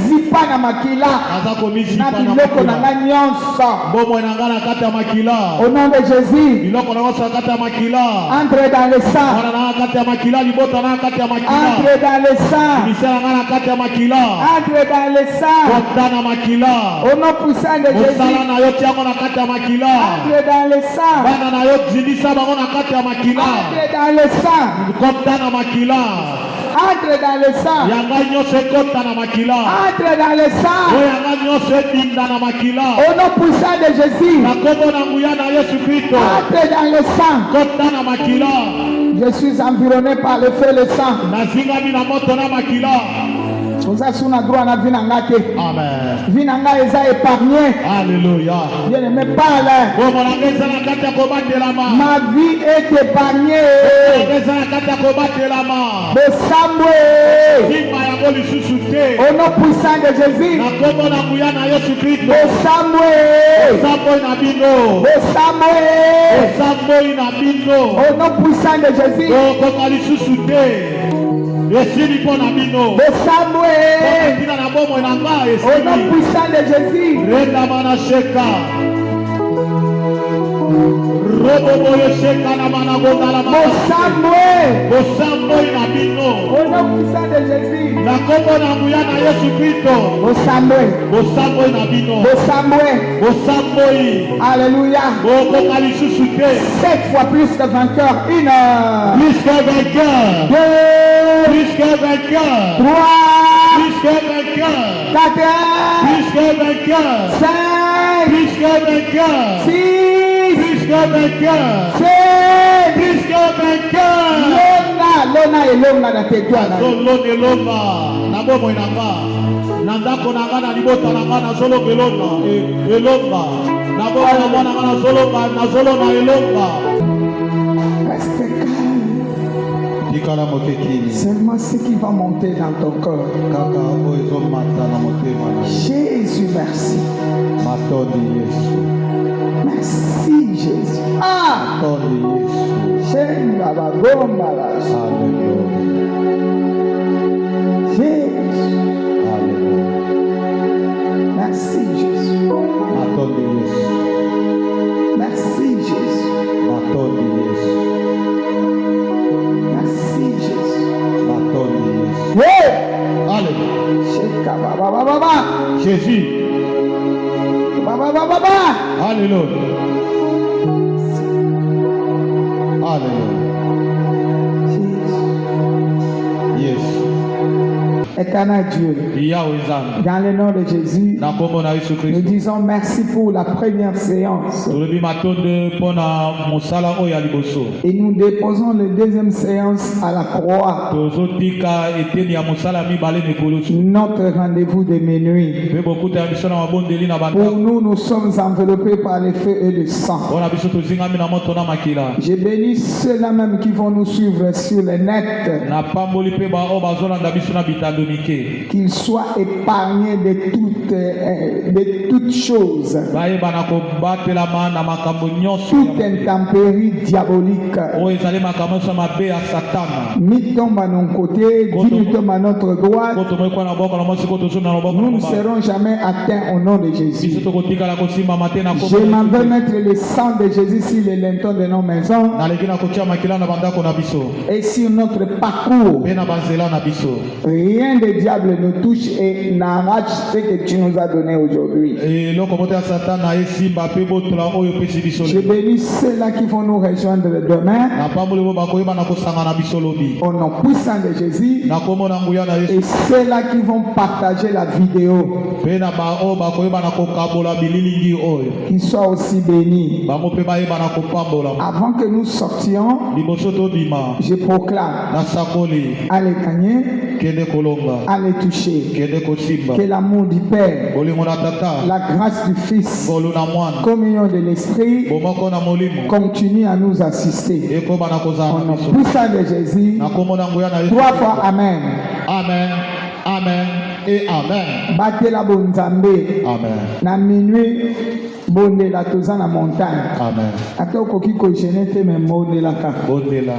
Zipa na makila. Naza komisipa na biloko na nga nyonso. Bomo na nga na kati ya makila. Au nom de Jésus. Biloko na nga kati ya makila. Entre dans le sang. Mwana na nga kati ya makila. Libota na nga kati ya makila. Entre dans le sang. Misala na nga na kati ya makila. Entre dans le sang. Kota na makila. Au nom puissant de Jésus. Mosala na yo tiango na kati ya makila. Entre dans le sang. Bana na yo zindisa bango na kati ya makila. Entre dans le sang. Kota na makila. Entre dans le sang. Yanga nyonso kota na makila. Entre dans le sang. O yanga nyonso dinda na makila. Au nom puissant de Jésus. Na kombo na nguya na Yesu Kristo. Entre dans le sang. Kota na makila. Je suis environné par le feu et le sang. Nazingami na moto na makila. Oza suna droit na vie na nga te. Amen. Vie na nga eza épargnée. Alléluia. Bien aimé, parle. Bomo na ngeza na kati ya kobandelama. Ma vie est épargnée. Ngeza na kati ya kobandelama. Bosambwe. Simba yango lisusu te. Au nom puissant de Jésus. Na kombo na nguya na Yesu Kristo. Bosambwe. Bosambwe na bino. Bosambwe. Bosambwe na bino. Au nom puissant de Jésus. Bokoka lisusu te. Esili mpo na bino. Bosambwe. Tina na bomo na nga Au esili. nom puissant de Jésus. Renda mana sheka. Robo boyo sheka na mana gonda la mana. Bosambwe. Bosambwe na bino. Au nom puissant de Jésus. Na kombo na nguya na Yesu Kristo. Bosambwe. Bosambwe na bino. Bosambwe. Bosambwe. Alléluia. Bokoka lisusu te. 7 fois plus que vainqueur. 1. Plus que vainqueur. 2. Plus que vainqueur. 3. Plus que vainqueur. 4. Plus que vainqueur. 5. Plus que vainqueur. 6. Plus que vainqueur. 7. Plus que vainqueur. Lona elonga na tetwana. Zolonga elonga na bomoi na nga. Na ndako na nga na libota na nga nazolonga elonga. Elonga. Na bomoi na nga nazolonga elonga. Reste calme. Tikala mokekini. Seulement ce qui va monter dans ton corps. Kaka oyo mata na motema na Jésus, merci. matoni Yesu. Merci, Jésus. Matoni Yesu. Shenga bagomba la. Alléluia. Jésus. Alléluia. Merci, Jésus. Matoni Yesu. Merci, Jésus. Matoni Yesu. Merci, Jésus. Matoni Yesu. Hey! Alléluia. Sheka baba. Jésus. Baba. Alléluia. Alléluia. Jésus. Yes. Éternel Dieu, Yahweh Nzambe. dans le nom de Jésus, Na kombo na Yesu nous Kristo. disons merci pour la première séance. Tolobi matonde mpona mosala oyo ya liboso. Et nous déposons la deuxième séance à la croix. Tozotika eteni ya mosala mibale mikolo. Notre rendez-vous de minuit. Pe bokuta ya biso na mabondeli na Pour banda. nous sommes enveloppés par le feu et le sang. Mpona biso tozingami na moto na makila. Je bénis ceux-là même qui vont nous suivre sur le net, Na pamboli pe ba o bazolanda biso na bitando mike. qu'ils soient épargnés de toutes choses, Bayeba na kobatelama na makambo nyonso. toute intempérie diabolique. Oyo ezali makambo nyonso mabe ya satana. Mis tombe à nos côtés, Dieu tombe à notre droite. Koto moyekwa na boko na mwasi koto so na loboko na Nous ne mobali. serons jamais atteints au nom de Jésus. Biso tokotikala kosimama te na kombo Je ya m'en Yesu veux Kristo. mettre le sang de Jésus sur les lintons de nos maisons Naleki na kotia makila na bandako na biso. et sur notre parcours. Pe na banzela na biso. Rien de diable nous touche et n'arrache ce que tu nous as donné aujourd'hui. Eloko moto ya satana esimba pe botola oyo pesi biso. Je bénis ceux-là qui vont nous rejoindre demain Na pamboli bo bakoyeba na kosanga na biso lobi. au nom puissant de Jésus Na kombo na nguya na et Yesu. ceux-là qui vont partager la vidéo, Pe na ba o bakoyeba na kokabola bililingi oyo. qu'ils soient aussi bénis. Bango pe bayeba na kopambola. Avant que nous sortions, Liboso tobima. je proclame Na sakoli. à les gagner, Kende kolonga. à les toucher. Kende kosimba. Que l'amour du Père, Bolingo na tata. la grâce du Fils, Bolu na mwana. communion de l'Esprit Bomoko na molimo. continue à nous assister. Ekoba na Au kozala nom biso. puissant de Jésus, Na kombo na nguya na Yesu. 3 fois Amen. Amen. Amen. Et amen. Batela bonzambe Amen. na minuit bondela toza na montagne Amen. ata okoki kogene te me mondelaka Bondela.